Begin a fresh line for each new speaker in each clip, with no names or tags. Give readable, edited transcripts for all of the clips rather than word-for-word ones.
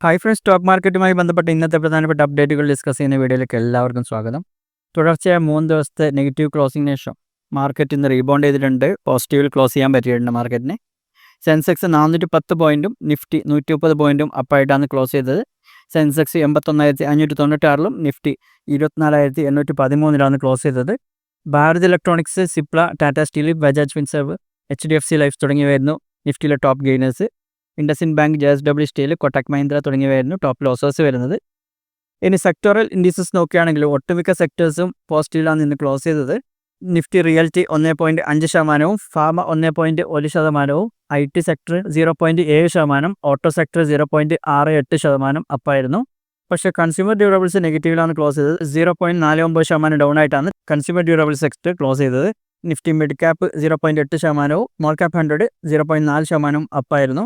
Hi friends, stock മാർക്കറ്റുമായി ബന്ധപ്പെട്ട ഇന്നത്തെ പ്രധാനപ്പെട്ട അപ്ഡേറ്റുകൾ ഡിസ്കസ് ചെയ്യുന്ന വീഡിയോയിലേക്ക് എല്ലാവർക്കും സ്വാഗതം. തുടർച്ചയായ 3 ദിവസത്തെ നെഗറ്റീവ് ക്ലോസിംഗിന് ശേഷം മാർക്കറ്റ് ഇന്ന് റീബൗണ്ട് ചെയ്തിട്ടുണ്ട്. പോസിറ്റീവിൽ ക്ലോസ് ചെയ്യാൻ പറ്റിയിട്ടുണ്ട് മാർക്കറ്റിന്. സെൻസെക്സ് 410 പോയിൻറ്റും നിഫ്റ്റി 130 പോയിൻറ്റും അപ്പായിട്ടാണ് ക്ലോസ് ചെയ്തത്. സെൻസെക്സ് 81,596 നിഫ്റ്റി 24,813 ക്ലോസ് ചെയ്തത്. Bharat Electronics, Cipla, Tata Steel, Bajaj Finserv, HDFC Life തുടങ്ങിയവയായിരുന്നു നിഫ്റ്റിയിലെ top gainers. IndusInd Bank, JSW Steel, Kotak Mahindra തുടങ്ങിയവയായിരുന്നു ടോപ്പ് ലോസേഴ്സ് വരുന്നത്. ഇനി സെക്ടറൽ ഇൻഡിസസ് നോക്കുകയാണെങ്കിൽ ഒട്ടുമിക്ക സെക്ടേഴ്സും പോസിറ്റീവിലാണ് ഇന്ന് ക്ലോസ് ചെയ്തത്. Nifty realty 1.5%, pharma 1.1%, IT sector 0.7%, auto sector 0.68% അപ്പായിരുന്നു. പക്ഷേ കൺസ്യൂമർ ഡ്യൂറബിൾസ് നെഗറ്റീവിലാണ് ക്ലോസ് ചെയ്തത്. 0.49% ഡൗൺ ആയിട്ടാണ് കൺസ്യൂമർ ഡ്യൂറബിൾ സെക്ടർ ക്ലോസ് ചെയ്തത്. Nifty mid cap 0.8%, small cap 100 0.4% അപ്പായിരുന്നു.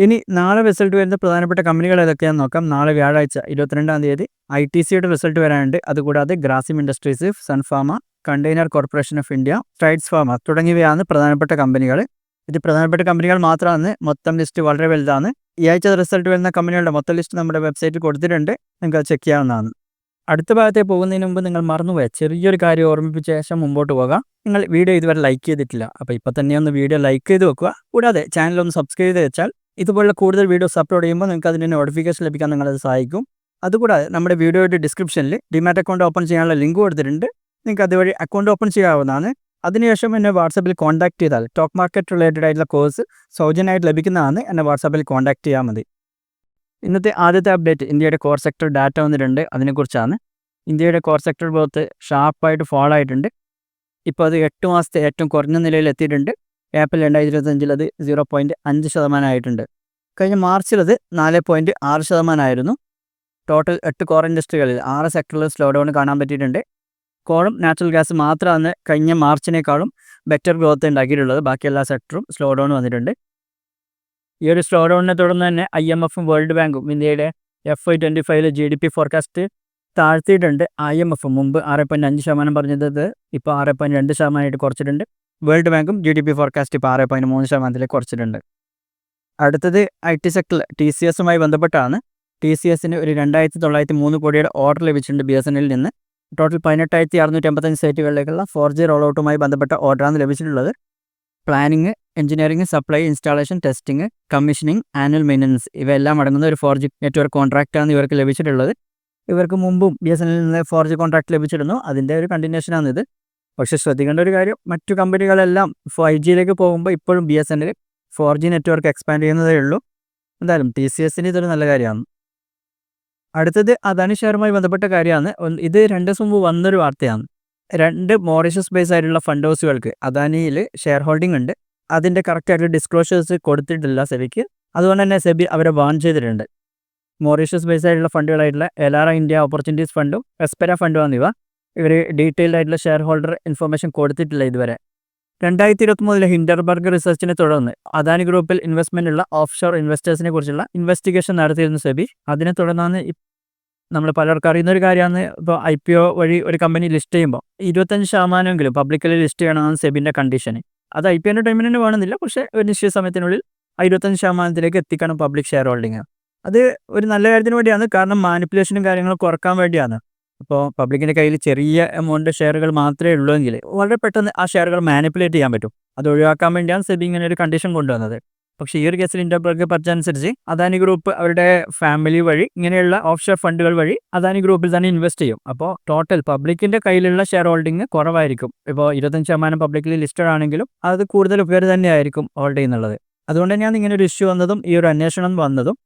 ഇനി നാളെ റിസൾട്ട് വരുന്ന പ്രധാനപ്പെട്ട കമ്പനികൾ ഏതൊക്കെയാണെന്ന് നോക്കാം. നാളെ വ്യാഴാഴ്ച 22-ാം തീയതി ITCയുടെ റിസൾട്ട് വരാനുണ്ട്. അതുകൂടാതെ Grasim industries, Sun Pharma, container corporation of India, strides pharma തുടങ്ങിയവയാണ് പ്രധാനപ്പെട്ട കമ്പനികൾ. ഇത് പ്രധാനപ്പെട്ട കമ്പനികൾ മാത്രമാണ്. മൊത്തം ലിസ്റ്റ് വളരെ വലുതാണ്. ഈ ആഴ്ച റിസൾട്ട് വരുന്ന കമ്പനികളുടെ മൊത്തം ലിസ്റ്റ് നമ്മുടെ വെബ്സൈറ്റിൽ കൊടുത്തിട്ടുണ്ട്. നിങ്ങൾക്ക് അത് ചെക്ക് ചെയ്യാവുന്നതാണ്. അടുത്ത ഭാഗത്തേക്ക് പോകുന്നതിന് മുമ്പ് നിങ്ങൾ മറന്നുപോയ ചെറിയൊരു കാര്യം ഓർമ്മിപ്പിച്ച ശേഷം മുമ്പോട്ട് പോകാം. നിങ്ങൾ വീഡിയോ ഇതുവരെ ലൈക്ക് ചെയ്തിട്ടില്ല. അപ്പോൾ ഇപ്പോൾ തന്നെ ഒന്ന് വീഡിയോ ലൈക്ക് ചെയ്ത് വെക്കുക. കൂടാതെ ചാനലൊന്ന് സബ്സ്ക്രൈബ് ചെയ്ത് വെച്ചാൽ ഇതുപോലുള്ള കൂടുതൽ വീഡിയോസ് അപ്ലോഡ് ചെയ്യുമ്പോൾ നിങ്ങൾക്ക് അതിൻ്റെ നോട്ടിഫിക്കേഷൻ ലഭിക്കാൻ നിങ്ങളത് സഹായിക്കും. അതുകൂടാതെ നമ്മുടെ വീഡിയോയുടെ ഡിസ്ക്രിപ്ഷനിൽ ഡിമാറ്റ് അക്കൗണ്ട് ഓപ്പൺ ചെയ്യാനുള്ള ലിങ്ക് കൊടുത്തിട്ടുണ്ട്. നിങ്ങൾക്ക് അതുവഴി അക്കൗണ്ട് ഓപ്പൺ ചെയ്യാവുന്നതാണ്. അതിനുശേഷം എന്നെ വാട്സാപ്പിൽ കോൺടാക്ട് ചെയ്താൽ സ്റ്റോക്ക് മാർക്കറ്റ് റിലേറ്റഡ് ആയിട്ടുള്ള കോഴ്സ് സൗജന്യമായിട്ട് ലഭിക്കുന്നതാണ്. എന്നെ വാട്സാപ്പിൽ കോൺടാക്ട് ചെയ്യാൻ മതി. ഇന്നത്തെ ആദ്യത്തെ അപ്ഡേറ്റ് ഇന്ത്യയുടെ കോർ സെക്ടർ ഡാറ്റ വന്നിട്ടുണ്ട്. അതിനെക്കുറിച്ചാണ്. ഇന്ത്യയുടെ കോർ സെക്ടർ ഗ്രോത്ത് ഷാർപ്പായിട്ട് ഫോൾ ആയിട്ടുണ്ട്. ഇപ്പോൾ അത് 8 മാസത്തെ ഏറ്റവും കുറഞ്ഞ നിലയിൽ എത്തിയിട്ടുണ്ട്. ഏപ്രിൽ 2025 അത് 0.5% ആയിട്ടുണ്ട്. കഴിഞ്ഞ മാർച്ചിൽ അത് 4.6% ആയിരുന്നു. ടോട്ടൽ 8 കോർ ഇൻഡസ്ട്രികളിൽ 6 സെക്ടറിൽ സ്ലോ ഡൗൺ കാണാൻ പറ്റിയിട്ടുണ്ട്. കോളും നാച്ചുറൽ ഗ്യാസ് മാത്രമാണ് കഴിഞ്ഞ മാർച്ചിനേക്കാളും ബെറ്റർ ഗ്രോത്ത് ഉണ്ടാക്കിയിട്ടുള്ളത്. ബാക്കി എല്ലാ സെക്ടറും സ്ലോ ഡൗൺ വന്നിട്ടുണ്ട്. ഈ ഒരു സ്ലോ ഡൗണിനെ തുടർന്ന് തന്നെ IMFും വേൾഡ് ബാങ്കും ഇന്ത്യയുടെ FY25 GDP ഫോർകാസ്റ്റ് താഴ്ത്തിയിട്ടുണ്ട്. IMF മുമ്പ് 6.5% പറഞ്ഞത് ഇപ്പോൾ 6.2% കുറച്ചിട്ടുണ്ട്. വേൾഡ് ബാങ്കും GDP ഫോർകാസ്റ്റ് ഇപ്പോൾ 6.3% കുറച്ചിട്ടുണ്ട്. അടുത്തത് IT സെക്ടറിൽ TCSുമായി ബന്ധപ്പെട്ടാണ്. TCSന് ഒരു 2,903 കോടിയുടെ ഓർഡർ ലഭിച്ചിട്ടുണ്ട് BSNL നിന്ന്. ടോട്ടൽ 18,685 സൈറ്റുകളിലേക്കുള്ള 4G റോൾ ഔട്ടുമായി ബന്ധപ്പെട്ട ഓർഡറാണ് ലഭിച്ചിട്ടുള്ളത്. Planning, engineering, supply, installation, testing, commissioning, annual maintenance ഇവയെല്ലാം അടങ്ങുന്ന ഒരു 4G നെറ്റ്വർക്ക് കോൺട്രാക്റ്റാണ് ഇവർക്ക് ലഭിച്ചിട്ടുള്ളത്. ഇവർക്ക് മുമ്പും BSNL നിന്ന് 4G കോൺട്രാക്ട് ലഭിച്ചിരുന്നു. അതിൻ്റെ ഒരു കണ്ടിന്യൂഷനാണിത്. പക്ഷേ ശ്രദ്ധിക്കേണ്ട ഒരു കാര്യം, മറ്റു കമ്പനികളെല്ലാം 5Gയിലേക്ക് പോകുമ്പോൾ ഇപ്പോഴും BSNL 4G നെറ്റ്വർക്ക് എക്സ്പാൻഡ് ചെയ്യുന്നതേ ഉള്ളൂ. എന്തായാലും TCSന് ഇതൊരു നല്ല കാര്യമാണ്. അടുത്തത് അദാനി ഷെയറുമായി ബന്ധപ്പെട്ട കാര്യമാണ്. ഇത് 2 ദിവസം മുമ്പ് വന്നൊരു വാർത്തയാണ്. 2 മോറിഷ്യസ് ബേസ് ആയിട്ടുള്ള ഫണ്ട് ഹൗസുകൾക്ക് അദാനിയിൽ ഷെയർ ഹോൾഡിംഗ് ഉണ്ട്. അതിൻ്റെ കറക്റ്റായിട്ട് ഡിസ്ക്ലോഷേഴ്സ് കൊടുത്തിട്ടില്ല സെബിക്ക്. അതുകൊണ്ട് തന്നെ സെബി അവരെ ബാൻ ചെയ്തിട്ടുണ്ട്. മോറിഷ്യസ് ബേസ് ആയിട്ടുള്ള ഫണ്ടുകളായിട്ടുള്ള എലാറ ഇന്ത്യ ഓപ്പർച്യൂണിറ്റീസ് ഫണ്ടും എസ്പെര ഫണ്ടുമാണ് ഇവ. ഇവർ ഡീറ്റെയിൽഡ് ആയിട്ടുള്ള ഷെയർ ഹോൾഡർ ഇൻഫർമേഷൻ കൊടുത്തിട്ടില്ല ഇതുവരെ. 2023 ഹിൻഡർബർഗ് റിസർച്ചിനെ തുടർന്ന് അദാനി ഗ്രൂപ്പിൽ ഇൻവെസ്റ്റ്മെൻ്റ് ഉള്ള ഓഫ്ഷോർ ഇൻവെസ്റ്റേഴ്സിനെ കുറിച്ചുള്ള ഇൻവെസ്റ്റിഗേഷൻ നടത്തിയിരുന്നു സെബി. അതിനെ തുടർന്നാണ് നമ്മൾ പലർക്കും അറിയുന്നൊരു കാര്യമാണ്, ഇപ്പോൾ IPO വഴി ഒരു കമ്പനി ലിസ്റ്റ് ചെയ്യുമ്പോൾ 25% പബ്ലിക്കലി ലിസ്റ്റ് ചെയ്യണമെന്നാണ് സെബിൻ്റെ കണ്ടീഷൻ. അത് IPOൻ്റെ ടൈമിന് തന്നെ വേണമെന്നില്ല, പക്ഷേ ഒരു നിശ്ചിത സമയത്തിനുള്ളിൽ 25% എത്തിക്കണം പബ്ലിക് ഷെയർ ഹോൾഡിങ്. അത് ഒരു നല്ല കാര്യത്തിന് വേണ്ടിയാണ്. കാരണം മാനിപ്പുലേഷനും കാര്യങ്ങളും കുറക്കാൻ വേണ്ടിയാണ്. അപ്പോൾ പബ്ലിക്കിൻ്റെ കയ്യിൽ ചെറിയ എമൗണ്ട് ഷെയറുകൾ മാത്രമേ ഉള്ളൂ എങ്കിൽ വളരെ പെട്ടെന്ന് ആ ഷെയറുകൾ മാനിപ്പുലേറ്റ് ചെയ്യാൻ പറ്റും. അത് ഒഴിവാക്കാൻ വേണ്ടിയാണ് സെബി ഇങ്ങനെ ഒരു കണ്ടീഷൻ കൊണ്ടുവന്നത്. പക്ഷേ ഈ ഒരു കേസിൽ ഹിൻഡർബർഗ് അനുസരിച്ച് അദാനി ഗ്രൂപ്പ് അവരുടെ ഫാമിലി വഴി ഇങ്ങനെയുള്ള ഓഫ്ഷോർ ഫണ്ടുകൾ വഴി അദാനി ഗ്രൂപ്പിൽ തന്നെ ഇൻവെസ്റ്റ് ചെയ്യും. അപ്പോൾ ടോട്ടൽ പബ്ലിക്കിൻ്റെ കയ്യിലുള്ള ഷെയർ ഹോൾഡിങ് കുറവായിരിക്കും. ഇപ്പോൾ 25% പബ്ലിക്കലി ലിസ്റ്റഡ് ആണെങ്കിലും അത് കൂടുതൽ പേര് തന്നെയായിരിക്കും ഹോൾഡ് ചെയ്യുന്നുള്ളത്. അതുകൊണ്ട് തന്നെയാണ് ഇങ്ങനെ ഒരു ഇഷ്യൂ വന്നതും ഈ ഒരു അന്വേഷണം വന്നതും.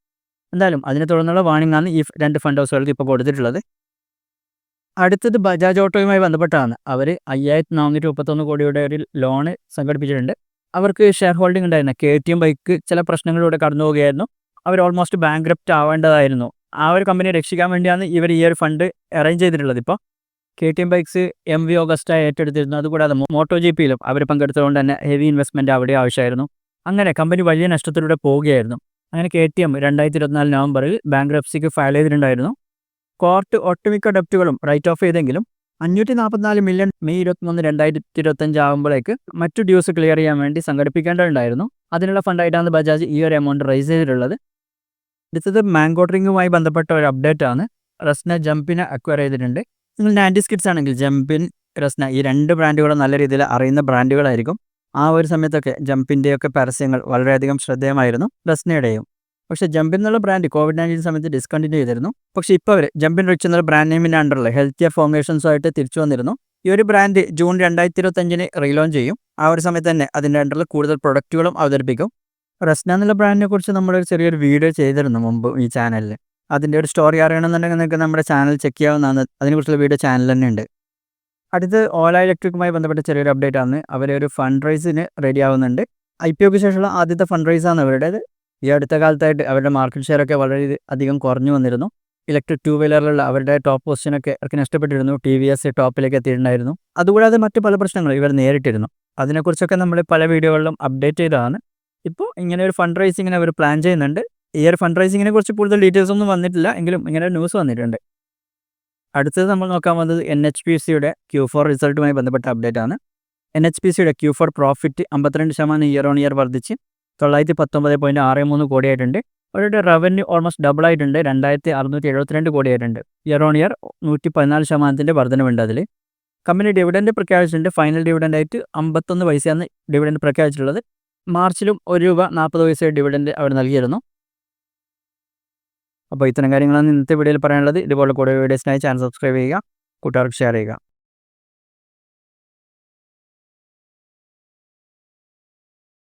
എന്തായാലും അതിനെ തുടർന്നുള്ള വാണിംഗ് ആണ് ഈ 2 ഫണ്ട് ഹൗസുകൾക്ക് ഇപ്പോൾ കൊടുത്തിട്ടുള്ളത്. അടുത്തത് ബജാജ് ഓട്ടോയുമായി ബന്ധപ്പെട്ടാണ്. അവർ 5,431 കോടിയുടെ ഒരു ലോണ് സംഘടിപ്പിച്ചിട്ടുണ്ട്. അവർക്ക് ഷെയർ ഹോൾഡിംഗ് ഉണ്ടായിരുന്ന KTM ബൈക്ക് ചില പ്രശ്നങ്ങളിലൂടെ കടന്നു പോവുകയായിരുന്നു. അവർ ഓൾമോസ്റ്റ് ബാങ്ക്രപ്റ്റ് ആവേണ്ടതായിരുന്നു. ആ ഒരു കമ്പനിയെ രക്ഷിക്കാൻ വേണ്ടിയാണ് ഇവർ ഈ ഒരു ഫണ്ട് അറേഞ്ച് ചെയ്തിട്ടുള്ളത്. ഇപ്പോൾ KTM ബൈക്സ് MV ഓഗസ്റ്റ ഏറ്റെടുത്തിരുന്നു. അതുകൂടാതെ MotoGPയിലും അവർ പങ്കെടുത്തതുകൊണ്ട് തന്നെ ഹെവി ഇൻവെസ്റ്റ്മെൻറ്റ് അവിടെ ആവശ്യമായിരുന്നു. അങ്ങനെ കമ്പനി വലിയ നഷ്ടത്തിലൂടെ പോവുകയായിരുന്നു. അങ്ങനെ KTM 2024 നവംബറിൽ ബാങ്ക്രപ്സിക്ക് ഫയൽ ചെയ്തിട്ടുണ്ടായിരുന്നു. കോർട്ട് ഒട്ടുമിക്ക ഡെപ്റ്റുകളും റൈറ്റ് ഓഫ് ചെയ്തെങ്കിലും 544 മില്യൺ മെയ് 21, 2025 ആകുമ്പോഴേക്ക് മറ്റു ഡ്യൂസ് ക്ലിയർ ചെയ്യാൻ വേണ്ടി സംഘടിപ്പിക്കേണ്ടതുണ്ടായിരുന്നു. അതിനുള്ള ഫണ്ടായിട്ടാണ് ബജാജ് ഈ ഒരു എമൗണ്ട് റൈസ് ചെയ്തിട്ടുള്ളത്. അടുത്തത് മാംഗോ ഡ്രിങ്കുമായി ബന്ധപ്പെട്ട ഒരു അപ്ഡേറ്റ് ആണ്. റസ്ന ജംപിനെ അക്വയർ ചെയ്തിട്ടുണ്ട്. നിങ്ങൾ 90s കിഡ്സ് ആണെങ്കിൽ ജംപിൻ, റസ്ന ഈ 2 ബ്രാൻഡുകളും നല്ല രീതിയിൽ അറിയുന്ന ബ്രാൻഡുകളായിരിക്കും. ആ ഒരു സമയത്തൊക്കെ ജംപിൻ്റെയൊക്കെ പരസ്യങ്ങൾ വളരെയധികം ശ്രദ്ധേയമായിരുന്നു, റസ്നയുടെയും. പക്ഷേ ജംപിൻ എന്നുള്ള ബ്രാൻഡ് കോവിഡ്-19 സമയത്ത് ഡിസ്കണ്ടിന്യൂ ചെയ്തിരുന്നു. പക്ഷേ ഇപ്പോൾ അവർ ജംപിൻ റിച്ച് എന്നുള്ള ബ്രാൻഡ് നെയിമിൻ്റെ അണ്ടറിൽ ഹെൽത്തിയർ ഫോർമുലേഷൻസുമായിട്ട് തിരിച്ചു വന്നിരുന്നു. ഈ ഒരു ബ്രാൻഡ് ജൂൺ 2025 റീലോഞ്ച് ചെയ്യും. ആ ഒരു സമയത്ത് തന്നെ അതിൻ്റെ അണ്ടറിൽ കൂടുതൽ പ്രൊഡക്റ്റുകളും അവതരിപ്പിക്കും. റസ്ന എന്നുള്ള ബ്രാൻഡിനെ കുറിച്ച് നമ്മളൊരു ചെറിയൊരു വീഡിയോ ചെയ്തിരുന്നു മുമ്പ് ഈ ചാനലിൽ. അതിൻ്റെ ഒരു സ്റ്റോറി അറിയണമെന്നുണ്ടെങ്കിൽ നിങ്ങൾക്ക് നമ്മുടെ ചാനൽ ചെക്ക് ചെയ്യാവുന്നതാണ്. അതിനെക്കുറിച്ചുള്ള വീഡിയോ ചാനൽ തന്നെ ഉണ്ട്. അടുത്ത് ഓല ഇലക്ട്രിക്കുമായി ബന്ധപ്പെട്ട ചെറിയൊരു അപ്ഡേറ്റ് ആണ്. അവരൊരു ഫണ്ട് റൈസിന് റെഡി ആവുന്നുണ്ട്. IPOക്ക് ശേഷമുള്ള ആദ്യത്തെ ഫണ്ട് റൈസാണ് അവരുടേത്. ഈ അടുത്ത കാലത്തായിട്ട് അവരുടെ മാർക്കറ്റ് ഷെയർ ഒക്കെ വളരെ അധികം കുറഞ്ഞു വന്നിരുന്നു. ഇലക്ട്രിക് 2 വീലറിലുള്ള അവരുടെ ടോപ്പ് പൊസിഷനൊക്കെ അവർക്ക് നഷ്ടപ്പെട്ടിരുന്നു. TVS ടോപ്പിലേക്ക് എത്തിയിട്ടുണ്ടായിരുന്നു. അതുകൂടാതെ മറ്റ് പല പ്രശ്നങ്ങളും ഇവർ നേരിട്ടിരുന്നു. അതിനെക്കുറിച്ചൊക്കെ നമ്മൾ പല വീഡിയോകളിലും അപ്ഡേറ്റ് ചെയ്തതാണ്. ഇപ്പോൾ ഇങ്ങനെ ഒരു ഫണ്ട് റൈസിങ്ങിന് അവർ പ്ലാൻ ചെയ്യുന്നുണ്ട്. ഈ ഒരു ഫണ്ട് റൈസിങ്ങിനെ കുറിച്ച് കൂടുതൽ ഡീറ്റെയിൽസ് ഒന്നും വന്നിട്ടില്ല, എങ്കിലും ഇങ്ങനെ ഒരു ന്യൂസ് വന്നിട്ടുണ്ട്. അടുത്തത് നമ്മൾ നോക്കാൻ വന്നത് NHPCയുടെ Q4 റിസൾട്ടുമായി ബന്ധപ്പെട്ട അപ്ഡേറ്റ് ആണ്. NHPCയുടെ Q4 profit 52% year on year വർദ്ധിച്ച് 919.63 കോടിയായിട്ടുണ്ട്. അവരുടെ റവന്യൂ ഓൾമോസ്റ്റ് ഡബിൾ ആയിട്ടുണ്ട്, 2672 കോടിയായിട്ടുണ്ട്. ഇയർ ഓൺ ഇയർ 114% വർധനവുണ്ട് അതിൽ. കമ്പനി ഡിവിഡൻഡ് പ്രഖ്യാപിച്ചിട്ടുണ്ട്. ഫൈനൽ ഡിവിഡൻഡായിട്ട് 51 പൈസയാണ് ഡിവിഡൻഡ് പ്രഖ്യാപിച്ചിട്ടുള്ളത്. മാർച്ചിലും ₹1.40 ഡിവിഡൻഡ് അവർ നൽകിയിരുന്നു. അപ്പോൾ ഇത്തരം കാര്യങ്ങളാണ് ഇന്നത്തെ വീഡിയോയിൽ പറയാനുള്ളത്. ഇതുപോലെ കൂടുതൽ വീഡിയോസിനായി ചാനൽ സബ്സ്ക്രൈബ് ചെയ്യുക, കൂട്ടുകാർക്ക് ഷെയർ ചെയ്യുക.